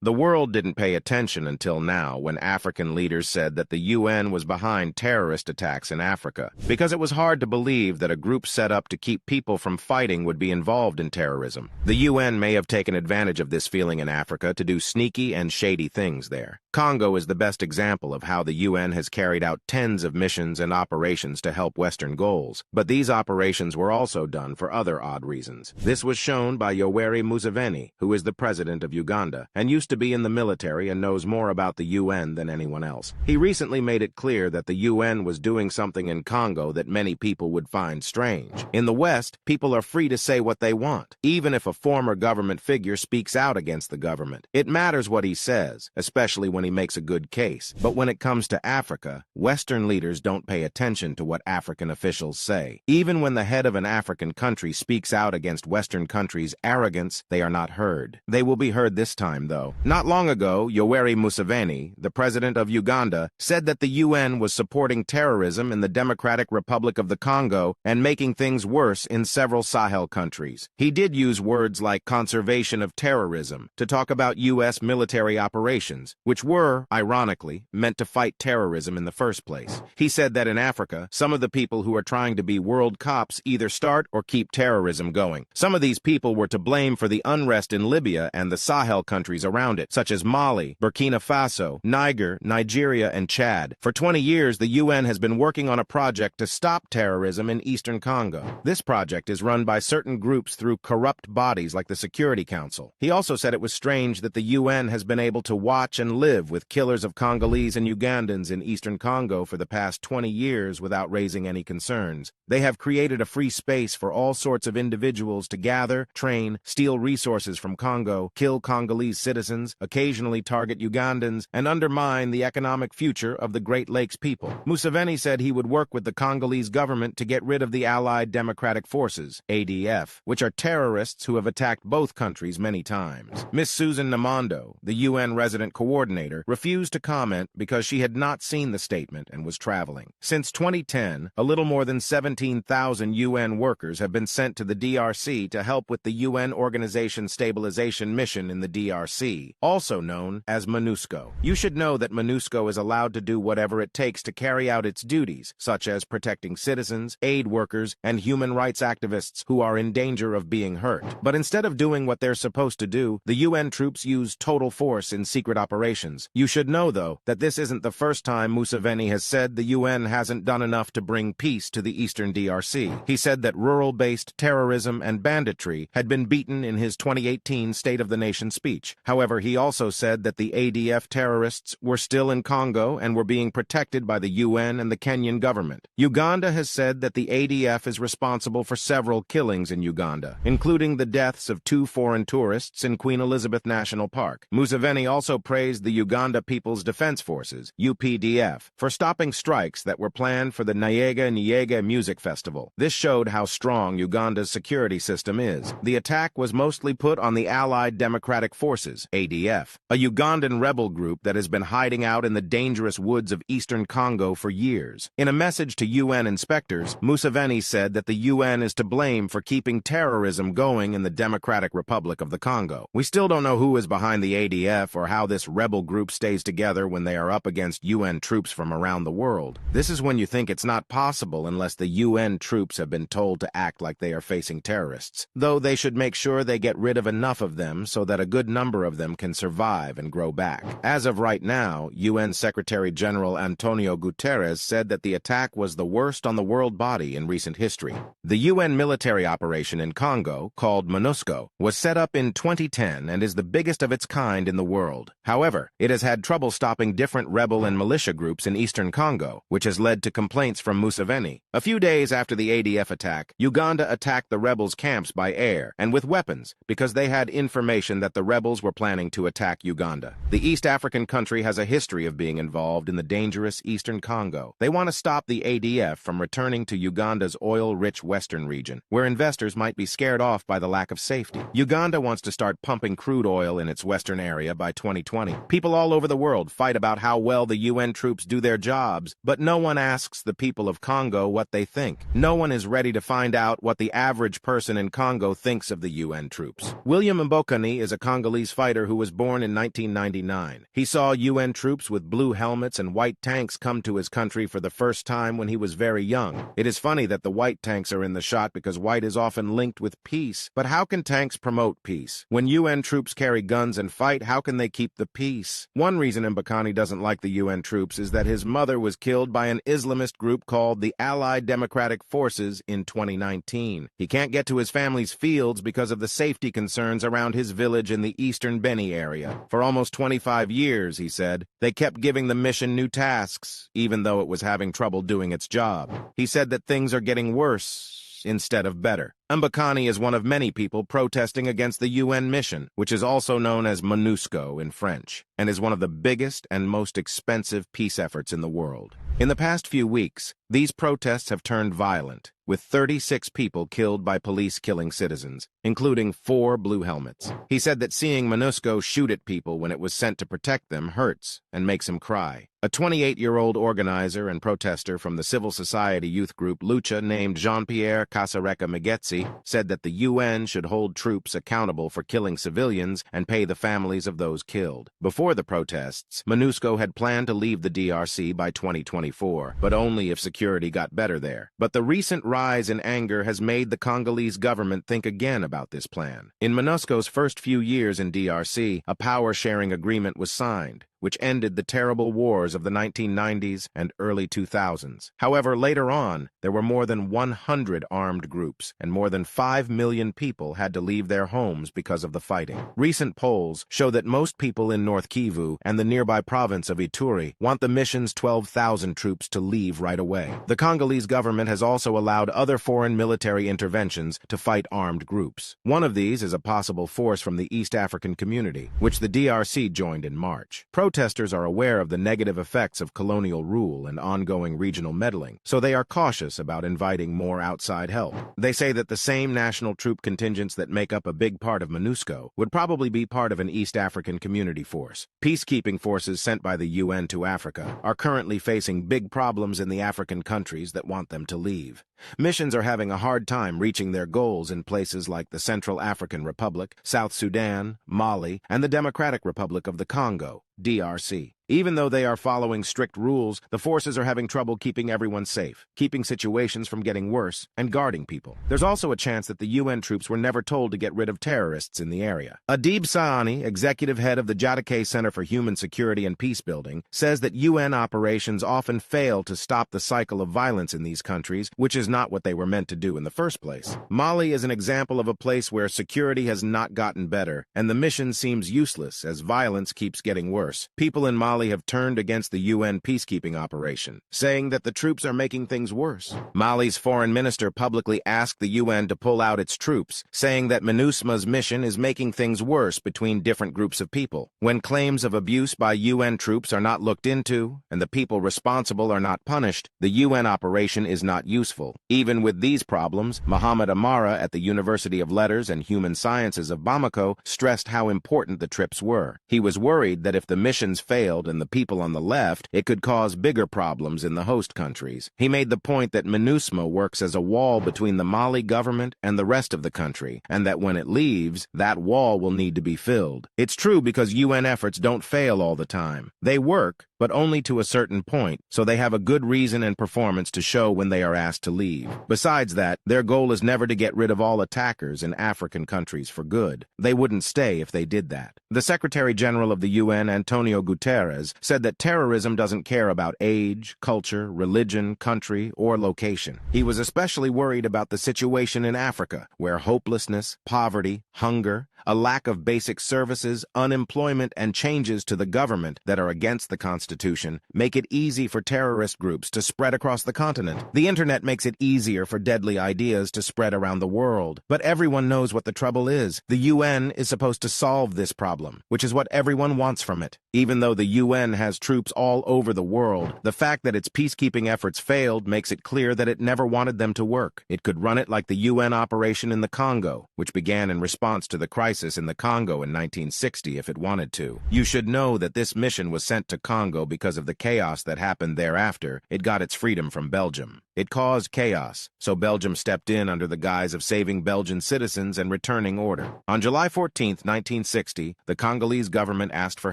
The world didn't pay attention until now when African leaders said that the UN was behind terrorist attacks in Africa, because it was hard to believe that a group set up to keep people from fighting would be involved in terrorism. The UN may have taken advantage of this feeling in Africa to do sneaky and shady things there. Congo is the best example of how the UN has carried out tens of missions and operations to help Western goals, but these operations were also done for other odd reasons. This was shown by Yoweri Museveni, who is the president of Uganda, and used to be in the military and knows more about the UN than anyone else. He recently made it clear that the UN was doing something in Congo that many people would find strange. In the West, people are free to say what they want, even if a former government figure speaks out against the government. It matters what he says, especially when he makes a good case. But when it comes to Africa, Western leaders don't pay attention to what African officials say. Even when the head of an African country speaks out against Western countries' arrogance, they are not heard. They will be heard this time, though. Not long ago, Yoweri Museveni, the president of Uganda, said that the UN was supporting terrorism in the Democratic Republic of the Congo and making things worse in several Sahel countries. He did use words like conservation of terrorism to talk about U.S. military operations, which were, ironically, meant to fight terrorism in the first place. He said that in Africa, some of the people who are trying to be world cops either start or keep terrorism going. Some of these people were to blame for the unrest in Libya and the Sahel countries around it, such as Mali, Burkina Faso, Niger, Nigeria, and Chad. For 20 years, the UN has been working on a project to stop terrorism in eastern Congo. This project is run by certain groups through corrupt bodies like the Security Council. He also said it was strange that the UN has been able to watch and live with killers of Congolese and Ugandans in eastern Congo for the past 20 years without raising any concerns. They have created a free space for all sorts of individuals to gather, train, steal resources from Congo, kill Congolese citizens, occasionally target Ugandans, and undermine the economic future of the Great Lakes people. Museveni said he would work with the Congolese government to get rid of the Allied Democratic Forces, ADF, which are terrorists who have attacked both countries many times. Miss Susan Namondo, the UN resident coordinator, refused to comment because she had not seen the statement and was traveling. Since 2010, a little more than 17,000 UN workers have been sent to the DRC to help with the UN Organization Stabilization Mission in the DRC, also known as MONUSCO. You should know that MONUSCO is allowed to do whatever it takes to carry out its duties, such as protecting citizens, aid workers, and human rights activists who are in danger of being hurt. But instead of doing what they're supposed to do, the UN troops use total force in secret operations. You should know, though, that this isn't the first time Museveni has said the UN hasn't done enough to bring peace to the eastern DRC. He said that rural-based terrorism and banditry had been beaten in his 2018 State of the Nation speech. However, he also said that the ADF terrorists were still in Congo and were being protected by the UN and the Kenyan government. Uganda has said that the ADF is responsible for several killings in Uganda, including the deaths of 2 foreign tourists in Queen Elizabeth National Park. Museveni also praised the Uganda People's Defense Forces, UPDF, for stopping strikes that were planned for the Nyege Music Festival. This showed how strong Uganda's security system is. The attack was mostly put on the Allied Democratic Forces, ADF, a Ugandan rebel group that has been hiding out in the dangerous woods of eastern Congo for years. In a message to UN inspectors, Museveni said that the UN is to blame for keeping terrorism going in the Democratic Republic of the Congo. We still don't know who is behind the ADF or how this rebel group stays together when they are up against UN troops from around the world. This is when you think it's not possible unless the UN troops have been told to act like they are facing terrorists, though they should make sure they get rid of enough of them so that a good number of them can survive and grow back. As of right now, UN Secretary General Antonio Guterres said that the attack was the worst on the world body in recent history. The UN military operation in Congo, called MONUSCO, was set up in 2010 and is the biggest of its kind in the world. However, it has had trouble stopping different rebel and militia groups in eastern Congo, which has led to complaints from Museveni. A few days after the ADF attack, Uganda attacked the rebels' camps by air and with weapons because they had information that the rebels were planning to attack Uganda. The East African country has a history of being involved in the dangerous eastern Congo. They want to stop the ADF from returning to Uganda's oil-rich western region, where investors might be scared off by the lack of safety. Uganda wants to start pumping crude oil in its western area by 2020. People all over the world fight about how well the UN troops do their jobs, but no one asks the people of Congo what they think. No one is ready to find out what the average person in Congo thinks of the UN troops. William Mbokani is a Congolese fighter who was born in 1999. He saw UN troops with blue helmets and white tanks come to his country for the first time when he was very young. It is funny that the white tanks are in the shot because white is often linked with peace. But how can tanks promote peace? When UN troops carry guns and fight, how can they keep the peace? One reason Mbakani doesn't like the UN troops is that his mother was killed by an Islamist group called the Allied Democratic Forces in 2019. He can't get to his family's fields because of the safety concerns around his village in the eastern Beni area. For almost 25 years, he said, they kept giving the mission new tasks, even though it was having trouble doing its job. He said that things are getting worse instead of better. Mbakani is one of many people protesting against the UN mission, which is also known as MONUSCO in French, and is one of the biggest and most expensive peace efforts in the world. In the past few weeks, these protests have turned violent, with 36 people killed by police killing citizens, including 4 blue helmets. He said that seeing MONUSCO shoot at people when it was sent to protect them hurts and makes him cry. A 28-year-old organizer and protester from the civil society youth group Lucha named Jean-Pierre Kasareka Migetsi said that the UN should hold troops accountable for killing civilians and pay the families of those killed. Before the protests, MONUSCO had planned to leave the DRC by 2024, but only if security got better there. But the recent rise in anger has made the Congolese government think again about this plan. In MONUSCO's first few years in DRC, a power-sharing agreement was signed, which ended the terrible wars of the 1990s and early 2000s. However, later on, there were more than 100 armed groups, and more than 5 million people had to leave their homes because of the fighting. Recent polls show that most people in North Kivu and the nearby province of Ituri want the mission's 12,000 troops to leave right away. The Congolese government has also allowed other foreign military interventions to fight armed groups. One of these is a possible force from the East African Community, which the DRC joined in March. Protesters are aware of the negative effects of colonial rule and ongoing regional meddling, so they are cautious about inviting more outside help. They say that the same national troop contingents that make up a big part of MONUSCO would probably be part of an East African Community force. Peacekeeping forces sent by the UN to Africa are currently facing big problems in the African countries that want them to leave. Missions are having a hard time reaching their goals in places like the Central African Republic, South Sudan, Mali, and the Democratic Republic of the Congo, DRC. Even though they are following strict rules, the forces are having trouble keeping everyone safe, keeping situations from getting worse, and guarding people. There's also a chance that the UN troops were never told to get rid of terrorists in the area. Adib Saani, executive head of the Jadake Center for Human Security and Peacebuilding, says that UN operations often fail to stop the cycle of violence in these countries, which is not what they were meant to do in the first place. Mali is an example of a place where security has not gotten better, and the mission seems useless as violence keeps getting worse. People in Mali have turned against the UN peacekeeping operation, saying that the troops are making things worse. Mali's foreign minister publicly asked the UN to pull out its troops, saying that MINUSMA's mission is making things worse between different groups of people. When claims of abuse by UN troops are not looked into, and the people responsible are not punished, the UN operation is not useful. Even with these problems, Mohamed Amara at the University of Letters and Human Sciences of Bamako stressed how important the trips were. He was worried that if the missions failed and the people on the left, it could cause bigger problems in the host countries. He made the point that MINUSMA works as a wall between the Mali government and the rest of the country, and that when it leaves, that wall will need to be filled. It's true because UN efforts don't fail all the time. They work, but only to a certain point, so they have a good reason and performance to show when they are asked to leave. Besides that, their goal is never to get rid of all attackers in African countries for good. They wouldn't stay if they did that. The Secretary General of the UN, Antonio Guterres, said that terrorism doesn't care about age, culture, religion, country, or location. He was especially worried about the situation in Africa, where hopelessness, poverty, hunger, a lack of basic services, unemployment, and changes to the government that are against the Constitution make it easy for terrorist groups to spread across the continent. The internet makes it easier for deadly ideas to spread around the world. But everyone knows what the trouble is. The UN is supposed to solve this problem, which is what everyone wants from it. Even though the UN has troops all over the world, the fact that its peacekeeping efforts failed makes it clear that it never wanted them to work. It could run it like the UN operation in the Congo, which began in response to the crisis in the Congo in 1960 if it wanted to. You should know that this mission was sent to Congo Congo because of the chaos that happened thereafter, it got its freedom from Belgium. It caused chaos, so Belgium stepped in under the guise of saving Belgian citizens and returning order. On July 14, 1960, the Congolese government asked for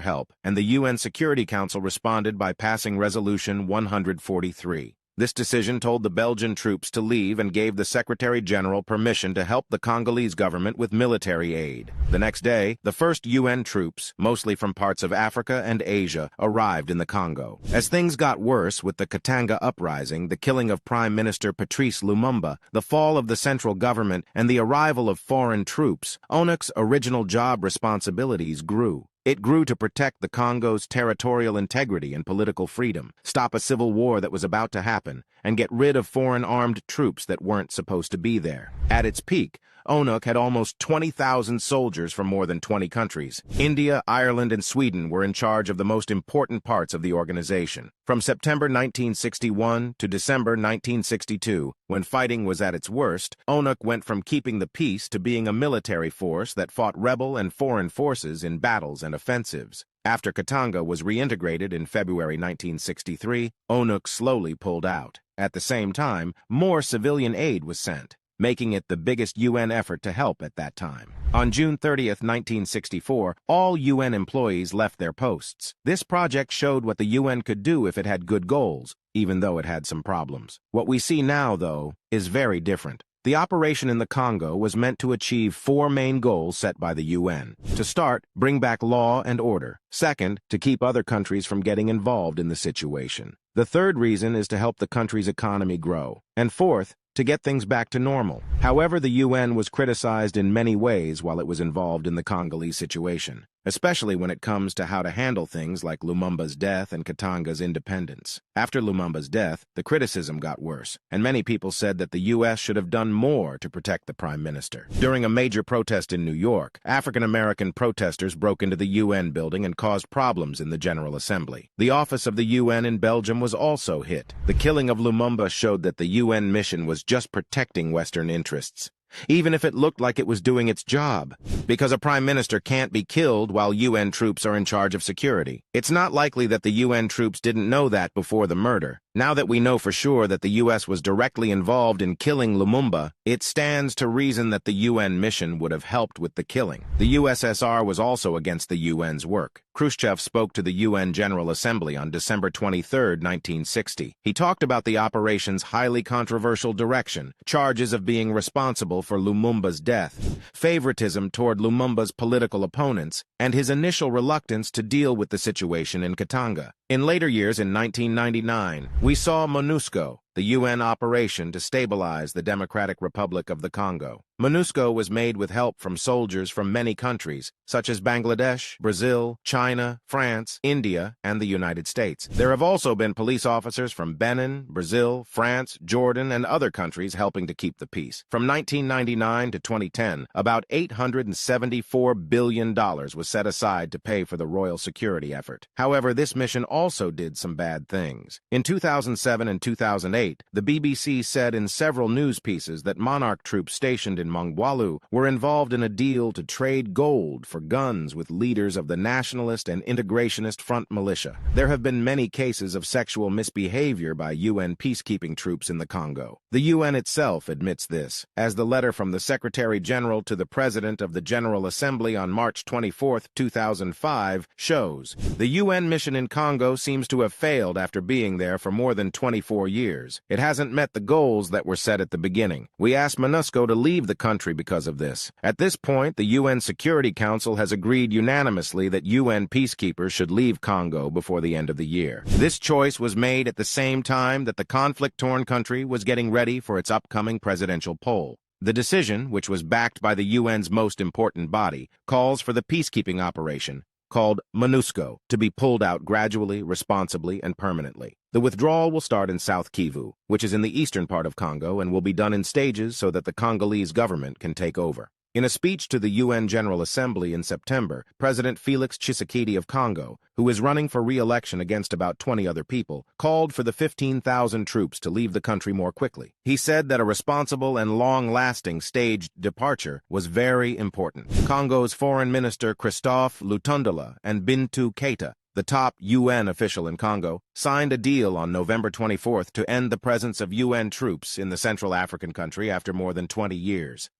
help, and the UN Security Council responded by passing Resolution 143. This decision told the Belgian troops to leave and gave the Secretary-General permission to help the Congolese government with military aid. The next day, the first UN troops, mostly from parts of Africa and Asia, arrived in the Congo. As things got worse with the Katanga uprising, the killing of Prime Minister Patrice Lumumba, the fall of the central government, and the arrival of foreign troops, ONUC's original job responsibilities grew. It grew to protect the Congo's territorial integrity and political freedom, stop a civil war that was about to happen, and get rid of foreign armed troops that weren't supposed to be there. At its peak, ONUC had almost 20,000 soldiers from more than 20 countries. India, Ireland, and Sweden were in charge of the most important parts of the organization. From September 1961 to December 1962, when fighting was at its worst, ONUC went from keeping the peace to being a military force that fought rebel and foreign forces in battles and offensives. After Katanga was reintegrated in February 1963, ONUC slowly pulled out. At the same time, more civilian aid was sent, making it the biggest UN effort to help at that time. On June 30, 1964, all UN employees left their posts. This project showed what the UN could do if it had good goals, even though it had some problems. What we see now, though, is very different. The operation in the Congo was meant to achieve 4 main goals set by the UN. To start, bring back law and order. Second, to keep other countries from getting involved in the situation. The third reason is to help the country's economy grow. And fourth, to get things back to normal. However, the UN was criticized in many ways while it was involved in the Congolese situation, especially when it comes to how to handle things like Lumumba's death and Katanga's independence. After Lumumba's death, the criticism got worse, and many people said that the U.S. should have done more to protect the Prime Minister. During a major protest in New York, African-American protesters broke into the UN building and caused problems in the General Assembly. The office of the UN in Belgium was also hit. The killing of Lumumba showed that the UN mission was just protecting Western interests, even if it looked like it was doing its job, because a prime minister can't be killed while UN troops are in charge of security. It's not likely that the UN troops didn't know that before the murder. Now that we know for sure that the U.S. was directly involved in killing Lumumba, it stands to reason that the UN mission would have helped with the killing. The USSR was also against the UN's work. Khrushchev spoke to the UN General Assembly on December 23, 1960. He talked about the operation's highly controversial direction, charges of being responsible for Lumumba's death, favoritism toward Lumumba's political opponents, and his initial reluctance to deal with the situation in Katanga. In later years, in 1999, we saw MONUSCO, the UN operation to stabilize the Democratic Republic of the Congo. MONUSCO was made with help from soldiers from many countries, such as Bangladesh, Brazil, China, France, India, and the United States. There have also been police officers from Benin, Brazil, France, Jordan, and other countries helping to keep the peace. From 1999 to 2010, about $874 billion was set aside to pay for the royal security effort. However, this mission also did some bad things. In 2007 and 2008, the BBC said in several news pieces that monarch troops stationed in Mongwalu were involved in a deal to trade gold for guns with leaders of the nationalist and integrationist front militia. There have been many cases of sexual misbehavior by UN peacekeeping troops in the Congo. The UN itself admits this, as the letter from the Secretary General to the President of the General Assembly on March 24, 2005 shows. The UN mission in Congo seems to have failed after being there for more than 24 years. It hasn't met the goals that were set at the beginning. We asked MONUSCO to leave the country because of this. At this point, the UN Security Council has agreed unanimously that UN peacekeepers should leave Congo before the end of the year. This choice was made at the same time that the conflict-torn country was getting ready for its upcoming presidential poll. The decision, which was backed by the UN's most important body, calls for the peacekeeping operation, called MONUSCO, to be pulled out gradually, responsibly, and permanently. The withdrawal will start in South Kivu, which is in the eastern part of Congo, and will be done in stages so that the Congolese government can take over. In a speech to the UN General Assembly in September, President Félix Tshisekedi of Congo, who is running for re-election against about 20 other people, called for the 15,000 troops to leave the country more quickly. He said that a responsible and long-lasting staged departure was very important. Congo's Foreign Minister Christophe Lutundula and Bintou Keita, the top UN official in Congo, signed a deal on November 24th to end the presence of UN troops in the Central African country after more than 20 years.